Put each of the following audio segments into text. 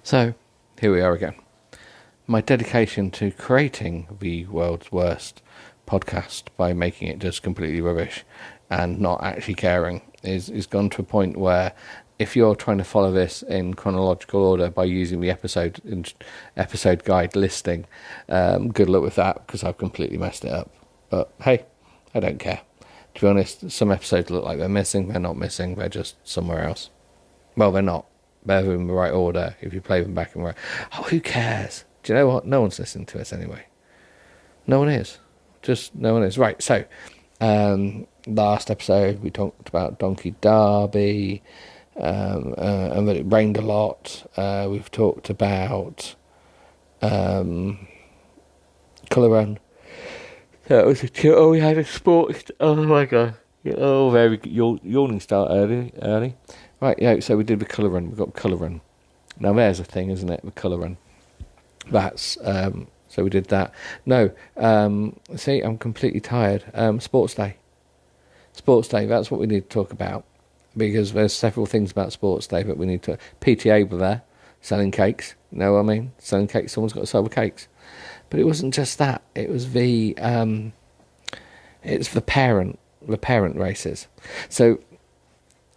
So, here we are again. My dedication to creating the world's worst podcast by making it just completely rubbish and not actually caring is gone to a point where if you're trying to follow this in chronological order by using the episode guide listing, good luck with that, because I've completely messed it up. But hey, I don't care. To be honest, some episodes look like they're missing. They're not missing. They're just somewhere else. Well, they're not. They're in the right order if you play them back in the right. Oh, who cares? Do you know what? No one's listening to us anyway. No one is. Just no one is. Right, so last episode we talked about Donkey Derby, and that it rained a lot. We've talked about Colour Run. That was oh, we had a sports. Oh my god. Oh, very good. Yawning start early. Right, yeah, so we did the Colour Run. We've got Colour Run. Now there's a thing, isn't it? The Colour Run. That's so we did that. No, see, I'm completely tired. Sports Day. Sports Day, that's what we need to talk about, because there's several things about Sports Day that we need to... PTA were there, selling cakes, you know what I mean? Selling cakes, someone's got to sell the cakes. But it wasn't just that, it was it's the parent races. So,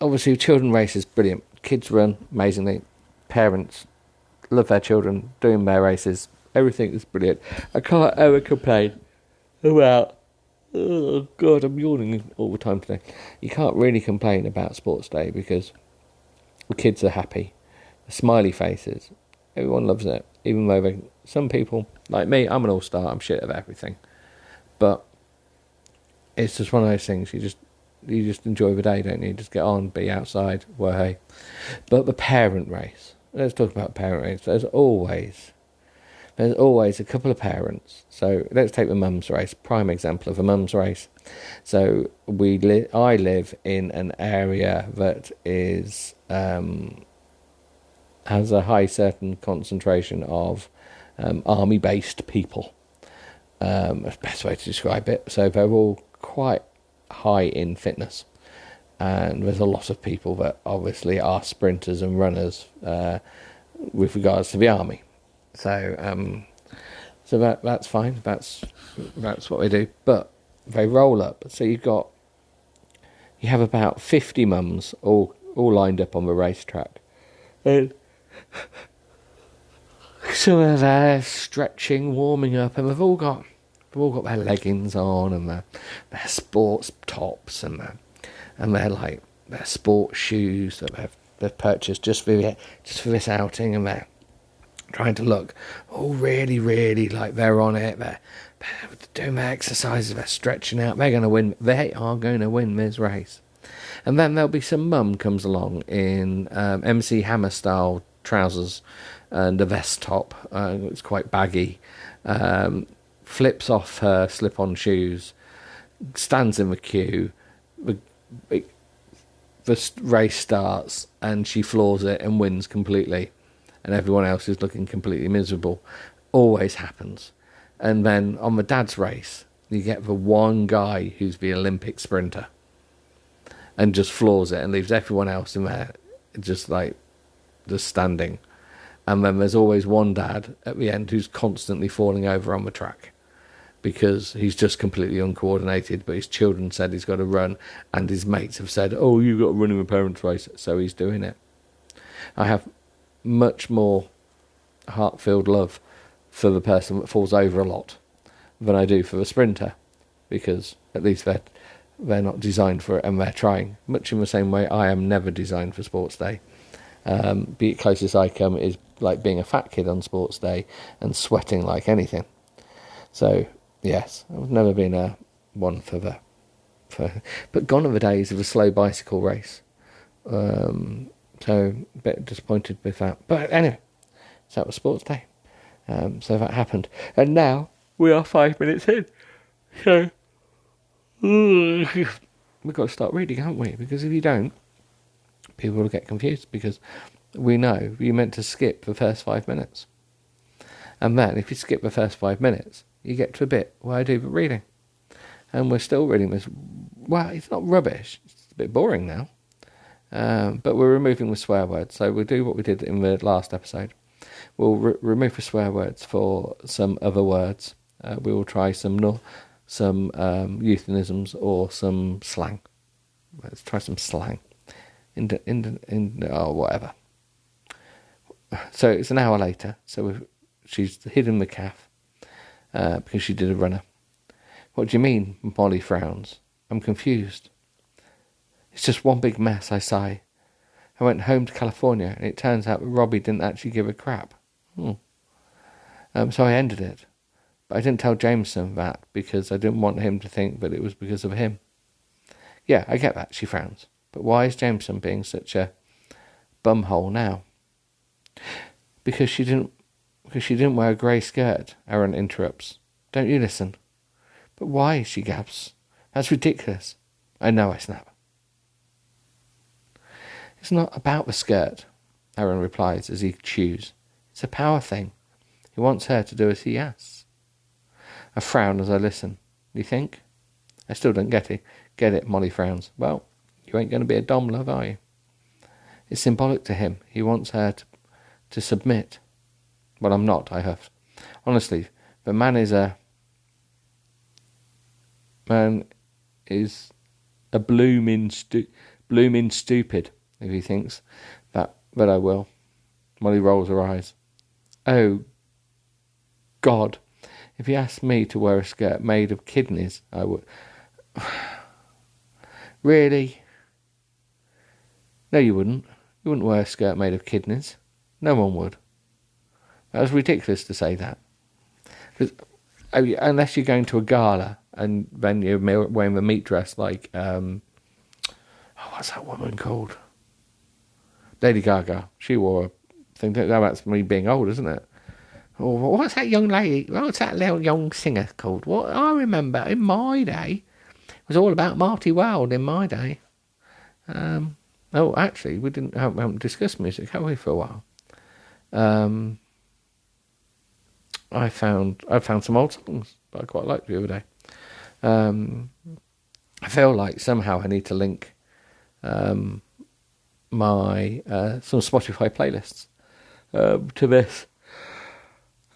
obviously, children races, brilliant. Kids run amazingly. Parents love their children doing their races. Everything is brilliant. I can't ever complain about... Oh, God, I'm yawning all the time today. You can't really complain about Sports Day because the kids are happy. The smiley faces. Everyone loves it. Even though some people, like me, I'm an all-star. I'm shit at everything. But it's just one of those things. You just enjoy the day, don't you? Just get on, be outside, well, hey. But the parent race. Let's talk about parent race. There's always a couple of parents. So let's take the mum's race. Prime example of a mum's race. So I live in an area that is has a high certain concentration of army-based people. That's the best way to describe it. So they're all quite high in fitness, and there's a lot of people that obviously are sprinters and runners with regards to the army. So that's fine. That's what they do. But they roll up. So you have about 50 mums all lined up on the racetrack, and some are there stretching, warming up, and they've all got their leggings on and their sports tops and their sports shoes that they've purchased just for this outing, and they're trying to look really, really like they're on it. They're doing their exercises, they're stretching out. They're going to win. They are going to win this race. And then there'll be some mum comes along in MC Hammer style trousers and a vest top. It's quite baggy. Flips off her slip-on shoes, stands in the queue. The race starts, and she floors it and wins completely. And everyone else is looking completely miserable. Always happens. And then on the dad's race, you get the one guy who's the Olympic sprinter and just floors it and leaves everyone else in there just standing. And then there's always one dad at the end who's constantly falling over on the track because he's just completely uncoordinated, but his children said he's got to run, and his mates have said, oh, you've got to run in the parents' race, so he's doing it. I have much more heart-filled love for the person that falls over a lot than I do for the sprinter, because at least they're not designed for it and they're trying. Much in the same way I am never designed for Sports Day. Be it closest I come is like being a fat kid on Sports Day and sweating like anything. So yes, I've never been one for but gone are the days of a slow bicycle race. So a bit disappointed with that. But anyway, so that was Sports Day. So that happened. And now we are 5 minutes in. So we've got to start reading, haven't we? Because if you don't, people will get confused, because we know you're meant to skip the first 5 minutes. And then if you skip the first 5 minutes, you get to a bit where I do the reading. And we're still reading this. Well, it's not rubbish. It's a bit boring now. But we're removing the swear words. So we'll do what we did in the last episode. We'll remove the swear words for some other words. We will try some euphemisms or some slang. Let's try some slang. Whatever. So it's an hour later. So she's hidden the calf because she did a runner. What do you mean? Molly frowns. I'm confused. It's just one big mess, I sigh. I went home to California, and it turns out that Robbie didn't actually give a crap. So I ended it. But I didn't tell Jameson that because I didn't want him to think that it was because of him. Yeah, I get that, she frowns. But why is Jameson being such a bumhole now? Because she didn't wear a grey skirt, Aaron interrupts. Don't you listen? But why, she gasps. That's ridiculous. I know, I snap. It's not about the skirt, Aaron replies as he chews. It's a power thing. He wants her to do as he asks. I frown as I listen. You think? I still don't get it, Molly frowns. Well, you ain't going to be a dom love, are you? It's symbolic to him. He wants her to submit. Well, I'm not, I huffed. Honestly, the man is a blooming stupid if he thinks that I will. Molly rolls her eyes. Oh, God. If he asked me to wear a skirt made of kidneys, I would. Really? No, you wouldn't. You wouldn't wear a skirt made of kidneys. No one would. That was ridiculous to say that. Unless you're going to a gala and then you're wearing the meat dress like, what's that woman called? Lady Gaga. She wore a thing. That's me being old, isn't it? Oh, what's that young lady? What's that little young singer called? What I remember in my day, it was all about Marty Wilde in my day. Actually, we haven't discussed music, have we, for a while? I found some old songs that I quite liked the other day. I feel like somehow I need to link my some Spotify playlists to this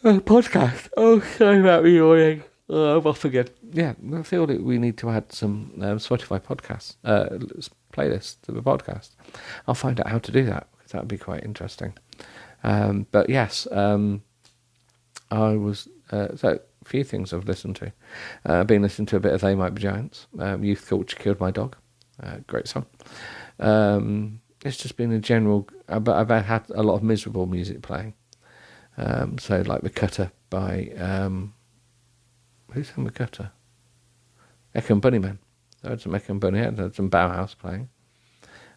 podcast. Oh, sorry about me yawning. I'm off again. Yeah, I feel that we need to add some Spotify podcasts playlists to the podcast. I'll find out how to do that because that would be quite interesting. But yes, I was so a few things I've listened to. I've been listening to a bit of They Might Be Giants. Youth Culture Killed My Dog. Great song. It's just been a general. I've had a lot of miserable music playing. So like The Cutter by who's in The Cutter? Echo and Bunnymen. I had some Echo and Bunnymen, I had some Bauhaus playing.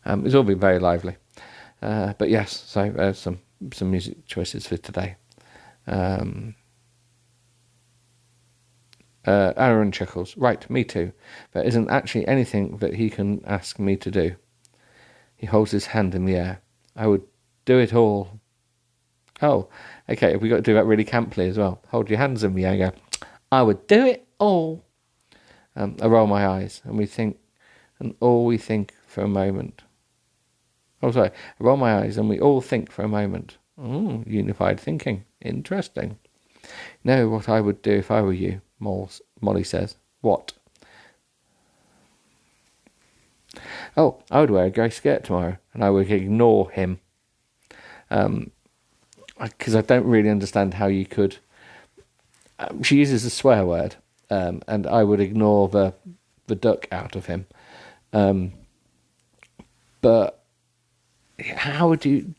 It's all been very lively. But yes, so some music choices for today. Aaron chuckles. Right, me too. There isn't actually anything that he can ask me to do. He holds his hand in the air. I would do it all. Oh, okay, we got to do that really camply as well. Hold your hands in the air and go, I would do it all. I roll my eyes and we think for a moment. Oh, sorry. I roll my eyes and we all think for a moment. Unified thinking. Interesting. Know what I would do if I were you, Molly says. What? Oh, I would wear a grey skirt tomorrow and I would ignore him. Because I don't really understand how you could. She uses a swear word, and I would ignore the duck out of him. But how would you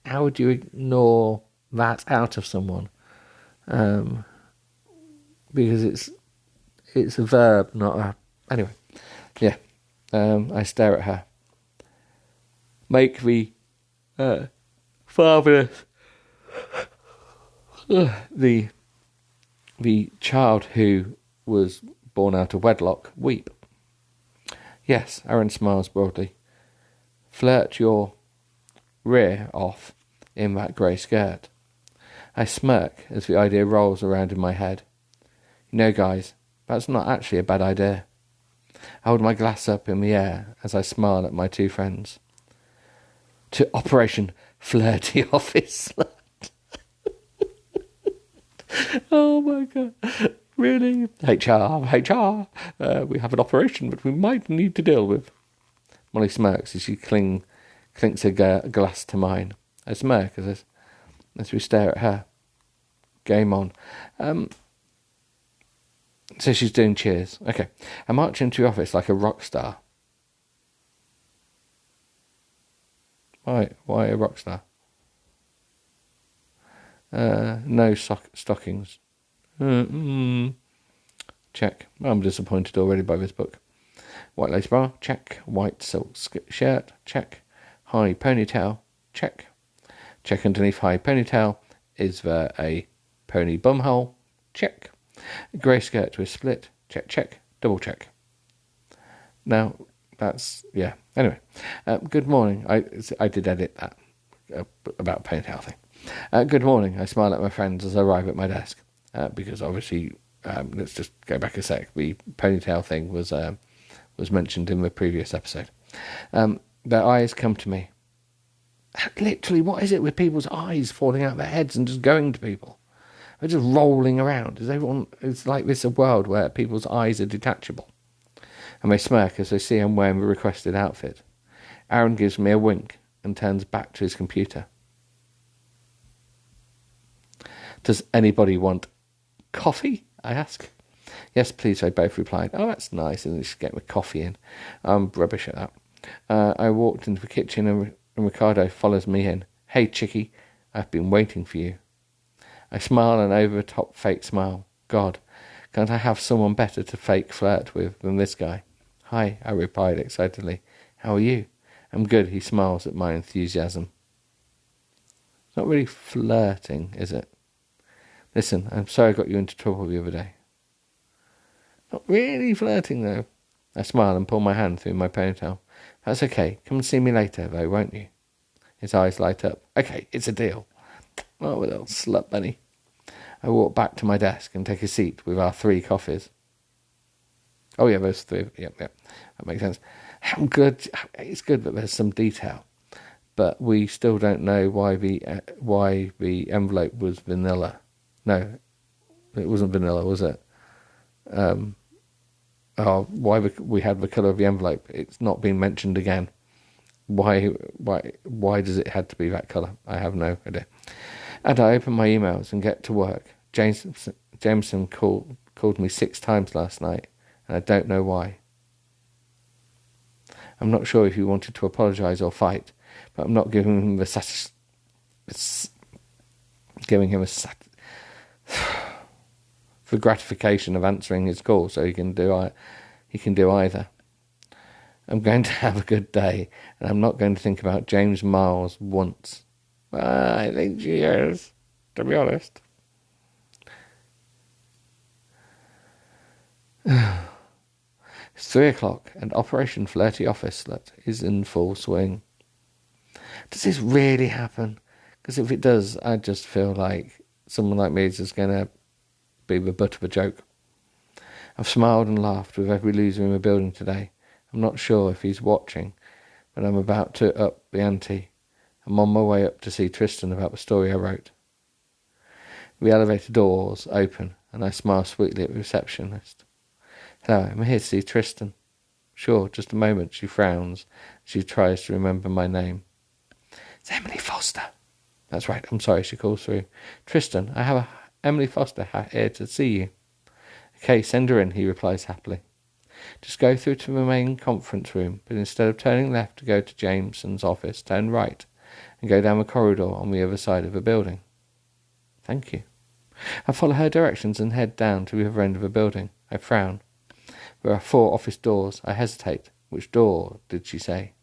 ignore that out of someone? Because it's a verb, not a. Anyway, yeah. I stare at her. Make the fatherless. The child who was born out of wedlock weep. Yes, Aaron smiles broadly. Flirt your rear off in that grey skirt. I smirk as the idea rolls around in my head. You know, guys, that's not actually a bad idea. I hold my glass up in the air as I smile at my two friends. To Operation Flirty Office Slut. Oh my God. Really? HR. We have an operation that we might need to deal with. Molly smirks as she clinks a glass to mine. I smirk as we stare at her. Game on. So she's doing cheers. Okay. I march into the office like a rock star. Why a rock star? No stockings. Check. I'm disappointed already by this book. White lace bra, check. White silk shirt, check. High ponytail, check. Check underneath high ponytail. Is there a pony bumhole? Check. Grey skirt with split, check. Double check. Now, that's, yeah. Anyway, good morning. I did edit that about ponytail thing. Good morning. I smile at my friends as I arrive at my desk. Because obviously, let's just go back a sec. The ponytail thing was mentioned in the previous episode. Their eyes come to me. Literally, what is it with people's eyes falling out of their heads and just going to people? They're just rolling around. It's like this a world where people's eyes are detachable. And they smirk as they see I'm wearing the requested outfit. Aaron gives me a wink and turns back to his computer. Does anybody want coffee? I ask. Yes, please, they both replied. Oh, that's nice, and they should get me coffee in. I'm rubbish at that. I walked into the kitchen and Ricardo follows me in. Hey, chickie, I've been waiting for you. I smile an over-the-top fake smile. God, can't I have someone better to fake flirt with than this guy? Hi, I replied excitedly. How are you? I'm good, he smiles at my enthusiasm. It's not really flirting, is it? Listen, I'm sorry I got you into trouble the other day. Not really flirting, though. I smile and pull my hand through my ponytail. That's okay. Come and see me later, though, won't you? His eyes light up. Okay, it's a deal. Oh, little slut bunny. I walk back to my desk and take a seat with our 3 coffees. Oh, yeah, those 3. Yep. That makes sense. How good. It's good that there's some detail. But we still don't know why the envelope was vanilla. No, it wasn't vanilla, was it? Why we had the colour of the envelope? It's not been mentioned again. Why does it have to be that colour? I have no idea. And I open my emails and get to work. Jameson called me 6 times last night, and I don't know why. I'm not sure if he wanted to apologise or fight, but I'm not giving him the gratification of answering his call, so he can do either. I'm going to have a good day, and I'm not going to think about James Miles once. I think she is, to be honest. It's 3:00, and Operation Flirty Office Slut is in full swing. Does this really happen? Because if it does, I just feel like someone like me is just going to be the butt of a joke. I've smiled and laughed with every loser in the building today. I'm not sure if he's watching, but I'm about to up the ante. I'm on my way up to see Tristan about the story I wrote. The elevator doors open, and I smile sweetly at the receptionist. Hello, I'm here to see Tristan. Sure, just a moment, she frowns. She tries to remember my name. It's Emily Foster. That's right, I'm sorry, she calls through. Tristan, I have Emily Foster here to see you. Okay, send her in, he replies happily. Just go through to the main conference room, but instead of turning left to go to Jameson's office, turn right and go down the corridor on the other side of the building. Thank you. I follow her directions and head down to the other end of the building. I frown. There are 4 office doors. I hesitate. Which door did she say?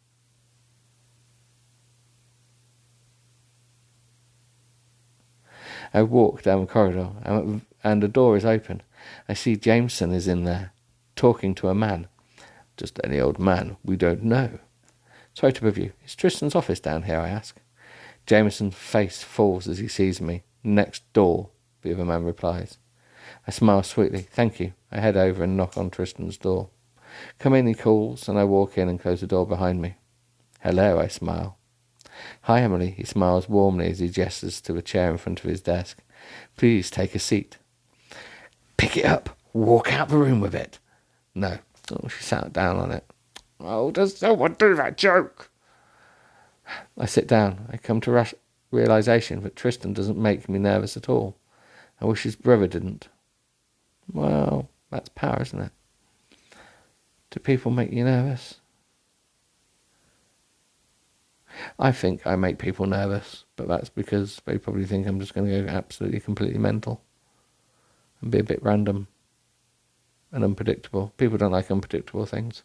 I walk down the corridor, and the door is open. I see Jameson is in there, talking to a man. Just any old man we don't know. Sorry to bother you. Is Tristan's office down here, I ask. Jameson's face falls as he sees me. Next door, the other man replies. I smile sweetly. Thank you. I head over and knock on Tristan's door. Come in, he calls, and I walk in and close the door behind me. Hello, I smile. Hi, Emily. He smiles warmly as he gestures to a chair in front of his desk. Please take a seat. pick it up, walk out the room with it. No. Oh, she sat down on it. Oh, does someone do that joke? I sit down. I come to realisation that Tristan doesn't make me nervous at all. I wish his brother didn't. Well, that's power, isn't it? Do people make you nervous? I think I make people nervous, but that's because they probably think I'm just going to go absolutely, completely mental and be a bit random and unpredictable. People don't like unpredictable things.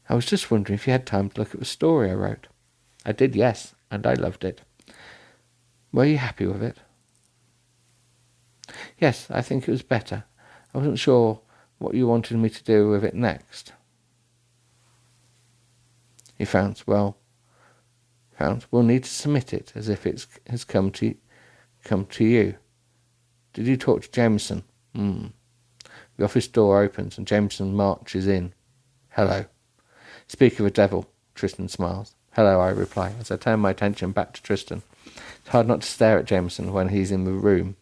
I was just wondering if you had time to look at the story I wrote. I did, yes, and I loved it. Were you happy with it? Yes, I think it was better. I wasn't sure what you wanted me to do with it next. He frowns. We'll need to submit it as if it has come to you. Did you talk to Jameson? The office door opens and Jameson marches in. Hello. Speak of a devil, Tristan smiles. Hello, I reply, as I turn my attention back to Tristan. It's hard not to stare at Jameson when he's in the room.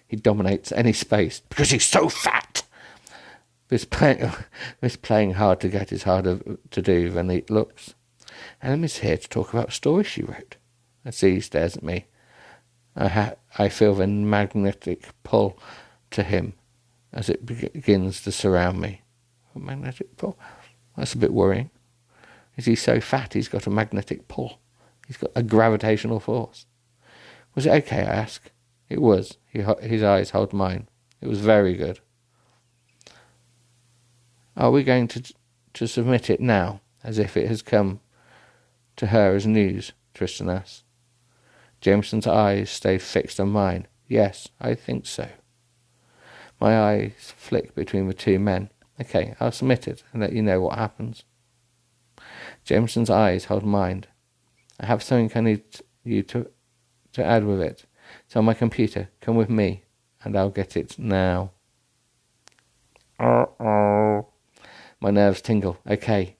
He dominates any space because he's so fat. This playing hard to get is harder to do than it looks. Emily's here to talk about a story she wrote. I see he stares at me. I feel the magnetic pull to him as it begins to surround me. A magnetic pull? That's a bit worrying. Is he so fat he's got a magnetic pull? He's got a gravitational force. Was it okay, I ask? It was. His eyes hold mine. It was very good. Are we going to submit it now, as if it has come to her as news? Tristan asks. Jameson's eyes stay fixed on mine. Yes, I think so. My eyes flick between the two men. Okay, I'll submit it and let you know what happens. Jameson's eyes hold mine. I have something I need you to add with it. It's on my computer. Come with me, and I'll get it now. My nerves tingle. Okay,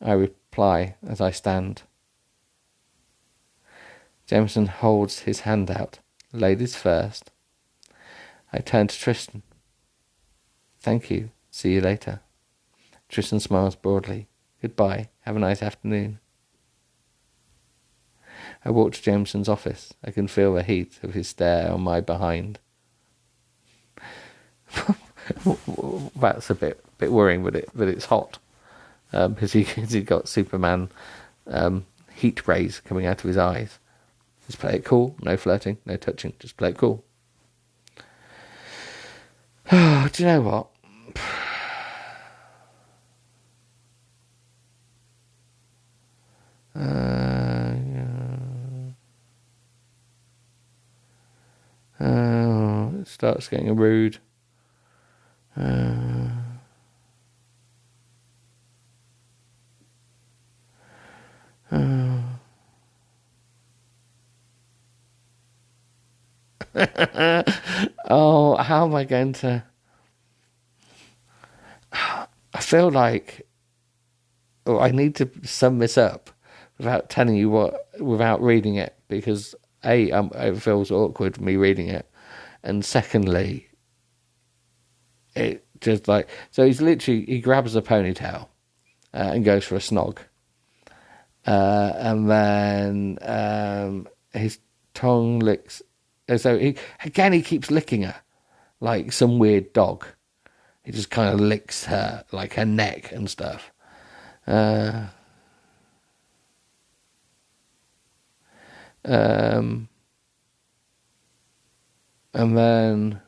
I reply as I stand. Jameson holds his hand out. Ladies first. I turn to Tristan. Thank you. See you later. Tristan smiles broadly. Goodbye. Have a nice afternoon. I walk to Jameson's office. I can feel the heat of his stare on my behind. That's a bit worrying, but it's hot. Because he got Superman heat rays coming out of his eyes. Just play it cool. No flirting, no touching. Just play it cool. Oh, do you know what? It starts getting rude. Oh, how am I going to... I feel like I need to sum this up without telling you without reading it, because A, it feels awkward me reading it, and secondly, it just like... So he grabs a ponytail and goes for a snog. And then his tongue licks... So he keeps licking her like some weird dog. He just kind of licks her, like her neck and stuff. And then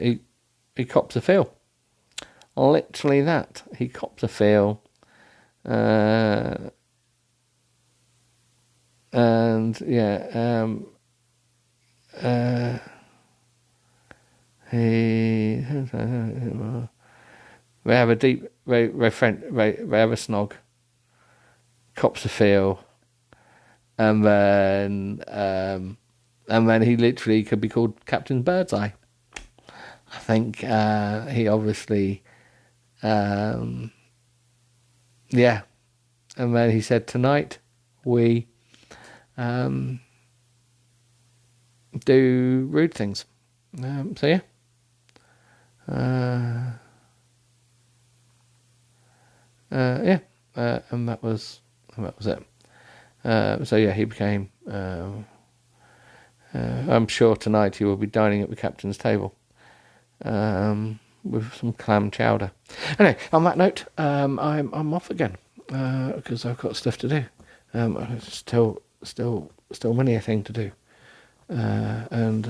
he cops a feel. Literally that. He cops a feel. And yeah, we have a deep, very have a snog, cops a feel, and then he literally could be called Captain Birdseye. I think he obviously, yeah, and then he said tonight we do rude things. So yeah. Yeah, and that was it. So yeah, he became. I'm sure tonight he will be dining at the captain's table with some clam chowder. Anyway, on that note, I'm off again because I've got stuff to do. Still many a thing to do, and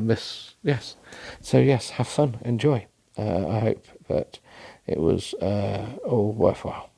this yes. So yes, have fun, enjoy. I hope that it was all worthwhile.